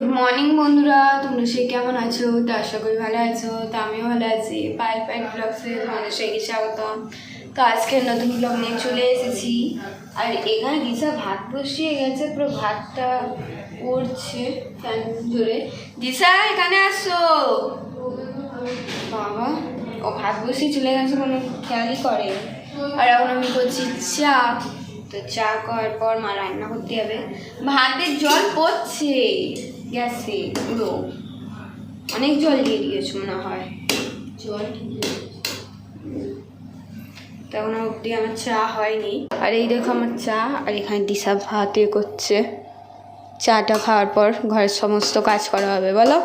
Good morning বন্ধুরা, তোমরা সে কেমন আছো? তো আশা করি ভালো আছো। তো আমিও ভালো আছি। পায়েল পায়েল ব্লগসে তোমাদের সবাইকে স্বাগতম। তো আজকের নতুন ব্লগ নিয়ে চলে এসেছি। আর এখানে দিশা ভাত বসিয়ে গেছে, পুরো ভাতটা করছে ফ্যান ধরে। দিশা এখানে আসো। বাবা, ও ভাত বসিয়ে চলে গেছে, কোনো খেয়ালই করে। আর এখন আমি করছি চা। তো চা করার পর মা রান্না করতে হবে। ভাতের জল পড়ছে গ্যাসে, পুরো অনেক জল দিয়ে দিয়েছো মনে হয়। জল তখন অবধি আমার চা হয়নি। আর এই দেখো আমার চা। আর এখানে দিশা ভাত করছে। চাটা খাওয়ার পর ঘরের সমস্ত কাজ করা হবে। বলো,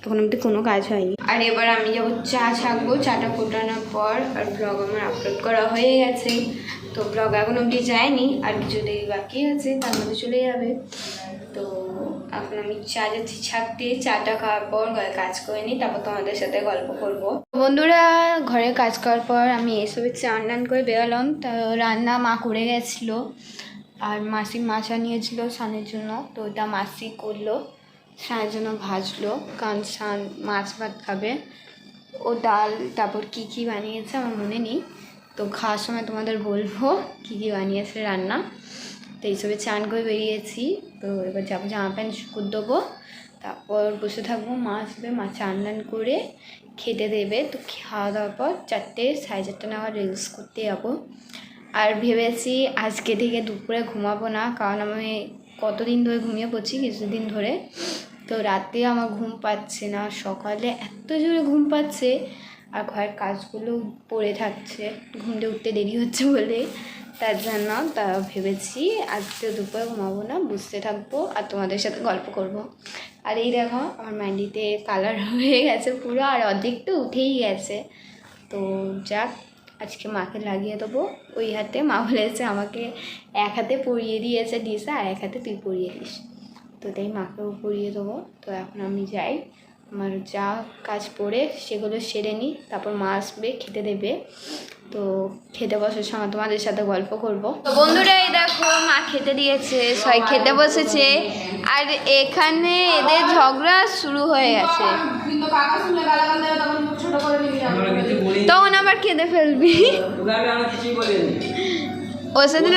এখন অবধি কোনো কাজ হয়নি। আর এবার আমি যাবো চা ছাকবো। চাটা ফোটানোর পর আর ব্লগ আমার আপলোড করা হয়ে গেছে। তো ব্লগ এখন অবধি যায়নি, আর কিছু দেরি বাকি আছে, তার মধ্যে চলে যাবে। তো এখন আমি চা যাচ্ছি ছাকতে। চাটা খাওয়ার পর ঘরে কাজ করে নিই, তারপর তোমাদের সাথে গল্প করব। বন্ধুরা, ঘরে কাজ করার পর আমি এসবে চান টান করে বেরোলাম। তো রান্না মা করে গেছিলো, আর মাসি মাছ আনিয়েছিল স্নানের জন্য। তো ওটা মাসি করলো, স্নানের জন্য ভাজলো, কারণ স্নান মাছ ভাত খাবে। ও ডাল, তারপর কী কী বানিয়েছে আমার মনে নেই। তো খাওয়ার সময় তোমাদের বলবো কী কী বানিয়েছে রান্না। তো এইসবে চান করে বেরিয়েছি। তো এবার যাবো জামা প্যান্ট শুকুর দেবো, তারপর বসে থাকবো। মা আসবে, মা চান টান করে খেতে দেবে। তো খাওয়া দাওয়ার পর 4:30 নাগাদ রিলস করতে যাবো। আর ভেবেছি আজকে থেকে দুপুরে ঘুমাবো না, কারণ আমি কতদিন ধরে ঘুমিয়ে পড়ছি, কিছুদিন ধরে। তো রাতে আমার ঘুম পাচ্ছে না, সকালে এত জোরে ঘুম পাচ্ছে। আর ঘরের কাজগুলো পড়ে থাকছে, ঘুমতে উঠতে দেরি হচ্ছে বলে। তার জন্য ভেবেছি আজকে দুপুরে ঘুমাবো না, বুঝতে থাকবো আর তোমাদের সাথে গল্প করব। আর এই দেখো আমার মেহেন্দিতে কালার হয়ে গেছে পুরো, আর অর্ধেকটা উঠেই গেছে। তো যাক, আজকে মাকে লাগিয়ে দেবো ওই হাতে। মা বলেছে আমাকে এক হাতে পরিয়ে দিয়েছে দিশা, আর এক হাতে তুই পরিয়ে দিস। তো তাই মাকেও পরিয়ে দেবো। তো এখন আমি যাই, আমার যা কাজ পড়ে সেগুলো সেরে নিই, তারপর মা আসবে, খেতে দেবে। তো খেতে বসার সময় তোমাদের সাথে গল্প করব। তো বন্ধুরা, এই দেখো মা খেতে দিয়েছে, সবাই খেতে বসেছে। আর এখানে এদের ঝগড়া শুরু হয়ে গেছে, তখন আবার কেঁদে ফেলবি। ওর সাথে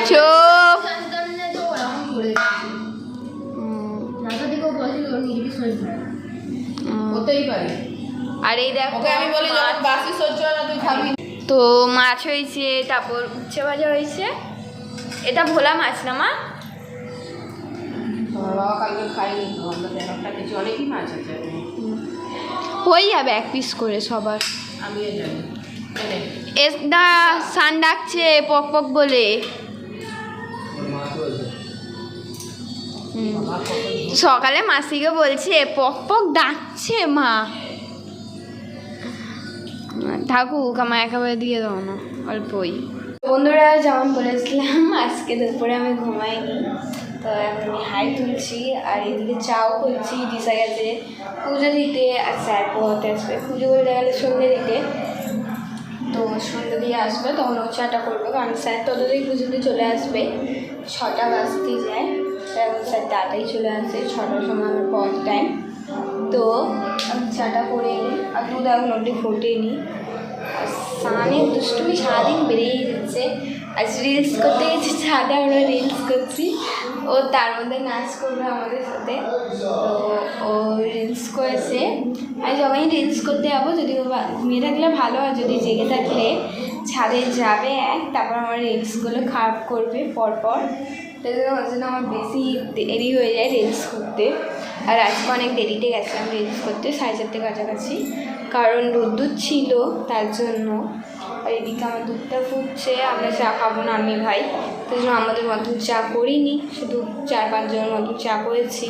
চুপ। আর এই দেখো আমি বলি বাসি সহ্য না, তুই খাবি। তো মাছ হয়েছে, তারপর উচ্ছে ভাজা হয়েছে। এটা ভোলা মাছ না মা? কালকে খাইনি, অনেকই মাছ আছে, হয়ে যাবে এক পিস করে সবার। আমিও জানি এসদা সান ডাকছে পক পক বলে। সকালে মাসিকে বলছে পক পক ডাকছে মা। থাকুক, আমার একেবারে দিয়ে দাও না, অল্পই। বন্ধুরা, যেমন বলেছিলাম আজকে দুপুরে আমি ঘুমাইনি। তো এখন আমি হাই তুলছি, আর এদিকে চাও করছি। দিশা গেছে পুজো দিতে, আর স্যার পড়াতে আসবে। পুজো বলতে গেলে সন্ধ্যে দিতে। তো সন্ধ্যে দিয়ে আসবে, তখন ও চাটা করবে, কারণ স্যার ততদিন পুজোতে চলে আসবে। 6টা বাজতেই যায়, এখন স্যার তাড়াতাড়ি চলে আসে। 6টার সময় আমার পর টাইম। তো আমি চাটা করে নিই, আর দুধ এখন অবধি ফোটেনি। আর সানের দুষ্টুমি সারাদিন বেড়েই যাচ্ছে। আজ রিলস করতে গেছি ছাদে, আমরা রিলস করছি। ও তার মধ্যে নাচ করবে আমাদের সাথে। তো ও রিলস করেছে। আর যখনই রিলস করতে যাবো, যদি ও ঘুমিয়ে থাকলে ভালো, আর যদি জেগে থাকলে ছাদে যাবে তারপর আমার রিলসগুলো খারাপ করবে পরপর। তাই জন্য আমার বেশি দেরি হয়ে যায় রিলস করতে। আর আজকে অনেক দেরিতে গেছিলাম রিলস করতে, 4:30 কাছাকাছি, কারণ রোদ্দুর ছিল তার জন্য। আর এদিকে আমার দুধটা ফুটছে, আমরা চা খাবো না আমি ভাই, তাই জন্য আমাদের মতো চা করিনি, শুধু 4-5 জনের মতো চা করেছি।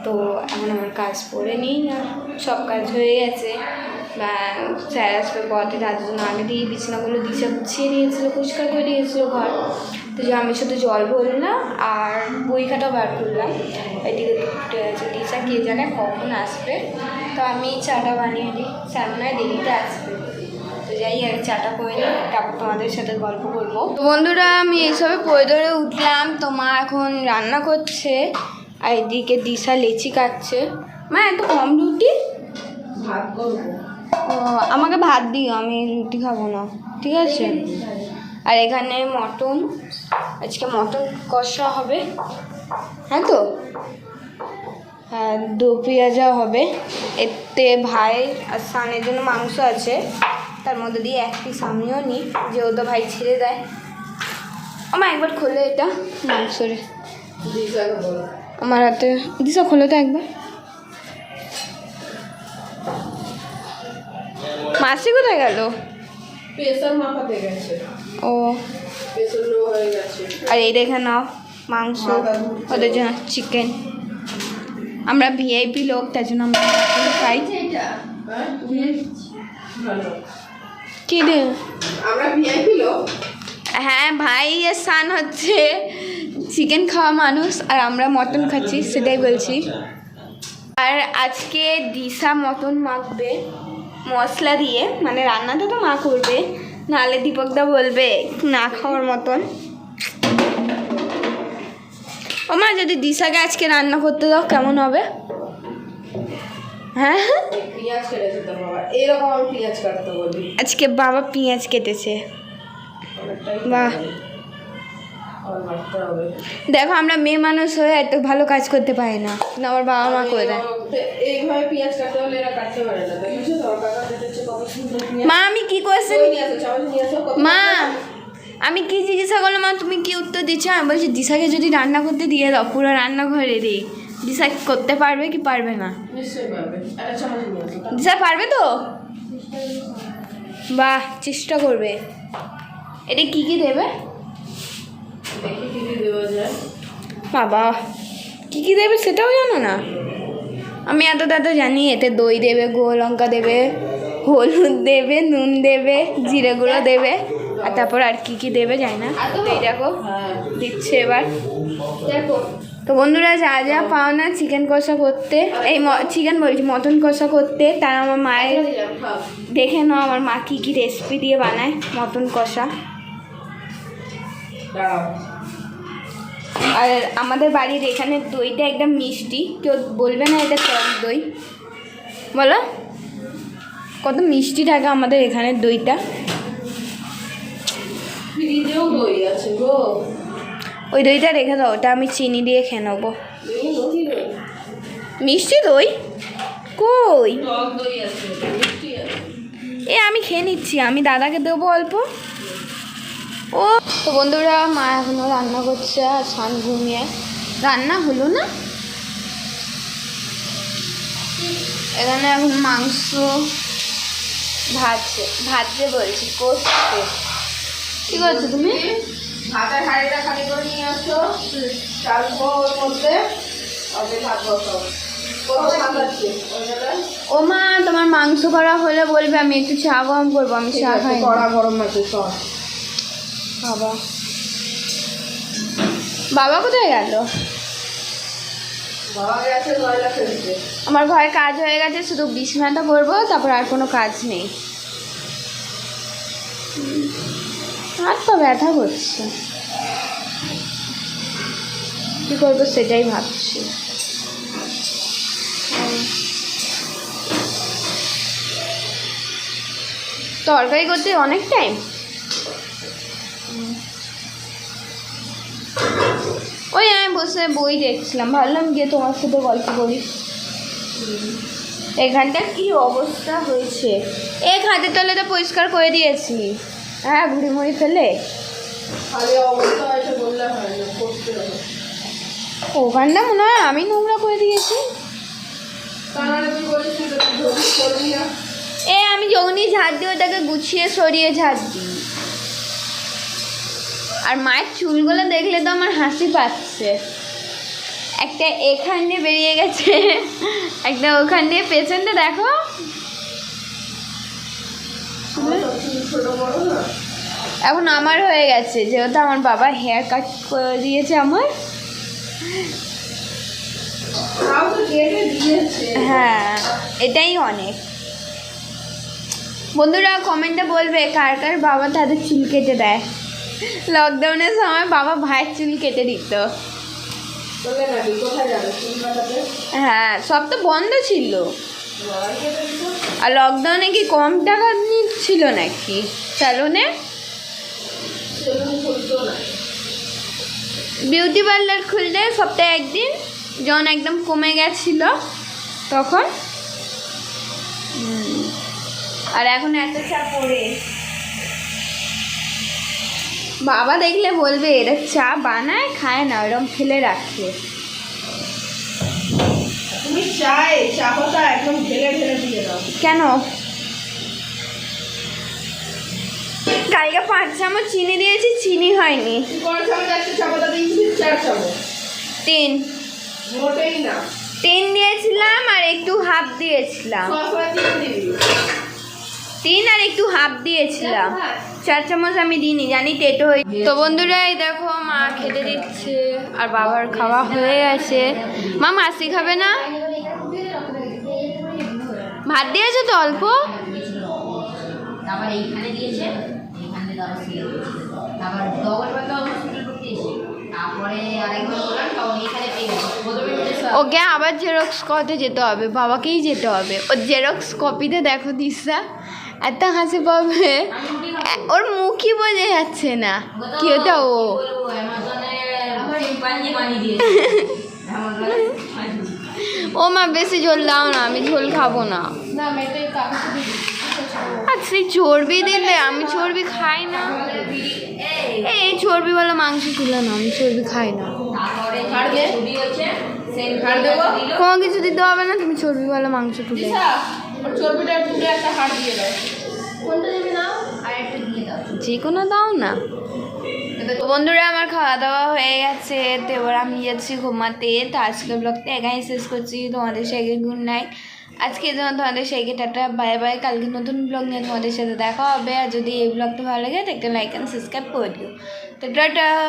তো এখন আমার কাজ করে নিই, আর সব কাজ হয়ে গেছে। স্যার আসবে পথে, তার জন্য আগে দিয়ে বিছানাগুলো দিশা গুছিয়ে দিয়েছিলো, পরিষ্কার করে দিয়েছিলো ঘর। তো যে আমি শুধু জল ভরলাম আর বই খাতাও বার করলাম। এদিকে দিশা কে জানে কখন আসবে। তো আমি চাটা বানিয়ে দিই, স্যার মনে হয় দেরিতে আসবে। তো যাই আর চাটা করে নিই, তারপর তোমাদের সাথে গল্প করবো। তো বন্ধুরা আমি এইসবে পড়ে ধরে উঠলাম, তো মা এখন রান্না করছে আর এদিকে দিশা লেচি কাটছে। মা এত কম রুটি? ভাত করবো। ও আমাকে ভাত দিও, আমি রুটি খাবো না, ঠিক আছে? আর এখানে মটন, আজকে মটন কষা হবে, হ্যাঁ তো? হ্যাঁ, দো পেঁয়াজা হবে। এতে ভাই আর সানের জন্য মাংস আছে, তার মধ্যে দিয়ে এক পিস আমিও নিই, যেহেতু ভাই ছেড়ে দেয়। আমার একবার খোলে এটা মাংসরে, আমার হাতে দিশা খোলো তো একবার। মাসি কোথায় গেল? প্রেসার মাপাতে গেছে। ও প্রেসার লো হয়ে গেছে। আর এই দেখে নাও মাংস, ওদের জন্য চিকেন। আমরা ভিআইপি লোক, তার জন্য আমরা খাই। কি রে? আমরা ভিআইপি লোক। হ্যাঁ, ভাই আর সান হচ্ছে চিকেন খাওয়া মানুষ আর আমরা মটন খাচ্ছি, সেটাই বলছি। আর আজকে দিশা মটন মাখবে মশলা দিয়ে, মানে রান্নাটা তো মা করবে, নাহলে দীপকদা বলবে না খাওয়ার মতন। ও মা, যদি দিশাকে আজকে রান্না করতে দাও কেমন হবে? হ্যাঁ, পেঁয়াজ কেটেছে তোর বাবা, এরকম আমি পেঁয়াজ কাটতে বলি। আজকে বাবা পেঁয়াজ কেটেছে। বাহ, দেখো আমরা মেয়ে মানুষ হয়ে এত ভালো কাজ করতে পারি না, কিন্তু আমার বাবা মা করে দেয়। এইভাবে পেঁয়াজ কাটতে হলে এরা কাটতে পারে না, দেখেছো তো? কাকা কেটেছে কত সুন্দর পেঁয়াজ। মা আমি কি করছি? মা মা আমি কি জিজ্ঞাসা করলাম, মা তুমি কি উত্তর দিচ্ছ? আমি বলছি দিশাকে যদি রান্না করতে দিয়ে দাও, পুরো রান্নাঘরে দিই, দিশা করতে পারবে কি পারবে না? নিশ্চয়ই পারবে। একটা চামচ নিয়ে আসো। দিশা পারবে তো? বাহ, চেষ্টা করবে। এটা কি কি দেবে? দেখি কি কি দেওয়া যায়। বাবা কি কি দেবে সেটাও জানো না? আমি এত জানি, এতে দই দেবে, গোল লঙ্কা দেবে, হলুদ দেবে, নুন দেবে, জিরে গুঁড়ো দেবে, আর তারপর আর কি কি দেবে জানি না। তো এই দেখো দিচ্ছে এবার। দেখো তো বন্ধুরা, যা যা পাও না চিকেন কষা করতে, এই চিকেন বলছি মটন কষা করতে, তার আমার মায়ের দেখে নাও আমার মা কী কী রেসিপি দিয়ে বানায় মটন কষা। দাঁড়াও। আর আমাদের বাড়ির এখানে দইটা একদম মিষ্টি, কেউ বলবে না এটা টক দই। বলো কত মিষ্টি থাকে আমাদের এখানের দইটা। ফ্রিজেও দই আছে গো। ওই দইটা রেখে দাও, ওটা আমি চিনি দিয়ে খেয়ে নেবো। দই দই মিষ্টি দই কই? টক দই আছে, মিষ্টি আছে। এ আমি খেয়ে নিচ্ছি, আমি দাদাকে দেবো অল্প। ও তো বন্ধুরা, মা এখনও রান্না করছে আর সান ঘুমিয়ে। রান্না হলো না, এখানে এখন মাংস ভাজছে বলছি, করছে। কি করছো তুমি? ভাতের হাঁড়িটা খালি করে নিয়ে আসো, চাল ওর মধ্যে ভাত বসাও। ও মা, তোমার মাংস করা হলে বলবে, আমি একটু চা গরম করবো, আমি চা খাই। কড়া গরম আছে সব। বাবা বাবা কোথায় গেল? বাবা গেছে ময়লা ফেলতে। আমার ঘরে কাজ হয়ে গেছে, শুধু বিছানাটা করবো, তারপর আর কোনো কাজ নেই। হাত পা ব্যথা করছে, কী করবো সেটাই ভাবছি। তরকারি করতে অনেক টাইম। ওই আমি বসে বই দেখছিলাম, ভাবলাম গিয়ে তোমার সাথে গল্প করি। এখানটা কি অবস্থা হয়েছে! এই খাটের তলাটা পরিষ্কার করে দিয়েছি, হ্যাঁ, ঘুড়ি মুড়ি ফেলে। খালি অবস্থা হয়েছে বললে হয় না, করতে হবে। ওখানটা মনে হয় আমি নোংরা করে দিয়েছি। তাহলে তুই বলিস করবি না। আমি যখনই ঝাড় দিই ওটাকে গুছিয়ে সরিয়ে ঝাড় দিই। আর মায়ের চুলগুলো দেখলে তো আমার হাসি পাচ্ছে। একটা এখান দিয়ে বেরিয়ে গেছে, একটা ওখান দিয়ে, পেছনটা দেখো। এখন আমার হয়ে গেছে, যেহেতু আমার বাবা হেয়ার কাট করে দিয়েছে আমার। হ্যাঁ, এটাই অনেক। বন্ধুরা কমেন্টে বলবে কার কার বাবা তাদের চুল কেটে দেয়। লকডাউনের সময় বাবা ভাইয়ের চুল কেটে দিত। বললে নাকি কোথায় যাবে চুল কাটাতে? হ্যাঁ, সব তো বন্ধ ছিল। বাবাই কেটে দিত। আর লকডাউনে কি কম টাকা নিচ্ছিল নাকি স্যালুনে? সেলুন খুলতো না। বিউটি পার্লার খুলতে সপ্তাহে একদিন, যখন একদম কমে গেছিল তখন। আর এখন এত চা পড়ে বাবা দেখলে বলবে এরা চা বানায় খায় না, ওরকম ফেলে রাখে। তুমি চা পাতা একদম ঢেলে ঢেলে দিয়ে দাও। কেন? কালকে 5 চামচ চিনি দিয়েছি, চিনি হয়নি। কয় চামচ একটা চা পাতা দিয়েছি? 4 চামচ। 3 মোটেই না। 3 দিয়েছিলাম আর একটু হাফ দিয়েছিলাম। সবসময় 3 দিবি। 3 আর একটু হাফ দিয়েছিলাম, 4 চামচ আমি দিইনি, জানি টেটো হয়ে। তো বন্ধুরা এই দেখো মা খেতে দিচ্ছে আর বাবার খাওয়া হয়ে গেছে। মা মাসি খাবে না? ভাত দিয়েছে তো অল্প। আবার এইখানে দিয়েছে, এইখানে তারপর ছিল, আবার ডবল পাতা হসপিটাল করতে এসে তারপরে আরেকবার বললাম তখন এইখানে পেয়ে গেছে প্রথমে বলেছে ওকে আবার জেরক্স করতে যেতে হবে, বাবাকেই যেতে হবে। ওর জেরক্স কপিতে দেখো দিশা এত হাসি পাবে, ওর মুখই বোঝা যাচ্ছে না কি ওটা ও। বলবো অ্যামাজনে চিম্পাঞ্জি বানিয়ে দিয়েছে অ্যামাজনে। ও মা বেশি ঝোল দাও না, আমি ঝোল খাবো না। না মেয়েটাই কাগজ দিবি। আর সেই চর্বি দিলে, আমি চর্বি খাই না। এই চর্বিওয়ালা মাংস তুলে না, আমি চর্বি খাই না। তারপরে হাড় দে। ছবি হচ্ছে সেন্ট হাড় দেবো? দিল। কোনো কিছু দিতে হবে না, তুমি চর্বিওয়ালা মাংস তুলে। দিশা, ওর চর্বিটা তুলে একটা হাড় দিয়ে দাও। কোনটা দেবে নাও আর একটা দিয়ে দাও। যে কোনো দাও না। তো বন্ধুরা আমার খাওয়া দাওয়া হয়ে গেছে, তো এবার আমি যাচ্ছি ঘুমাতে। তো আজকের ব্লগটা একাই শেষ করছি। তোমাদের সাথে গুড নাইট। আজকে তোমাদের সাথে টাটা বাই বাই। কালকে নতুন ব্লগ নিয়ে তোমাদের সাথে দেখা হবে। আর যদি এই ব্লগটা ভালো লাগে তো একটা লাইক অ্যান্ড সাবস্ক্রাইব করে দিও। তো টাটা।